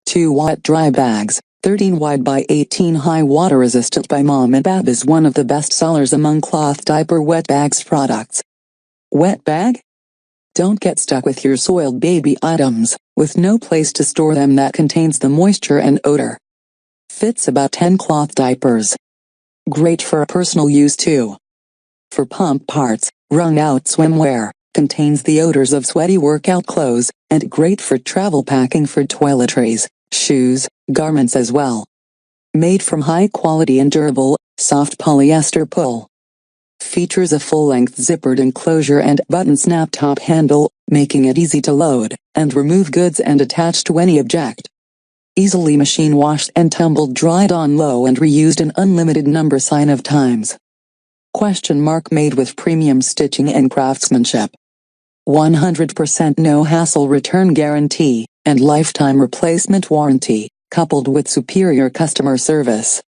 2 wet dry bags, 13 wide by 18 high, water resistant by Mom and Bab, is one of the best sellers among cloth diaper wet bags products. Wet bag? Don't get stuck with your soiled baby items, with no place to store them that contains the moisture and odor. Fits about 10 cloth diapers. Great for personal use too. For pump parts, wrung out swimwear, contains the odors of sweaty workout clothes, and great for travel packing for toiletries, shoes, garments as well. Made from high quality and durable, soft polyester pull. Features a full-length zippered enclosure and button snap top handle, making it easy to load and remove goods and attach to any object. Easily machine washed and tumbled dried on low and reused an unlimited number of times. Made with premium stitching and craftsmanship. 100% no hassle return guarantee and lifetime replacement warranty, coupled with superior customer service.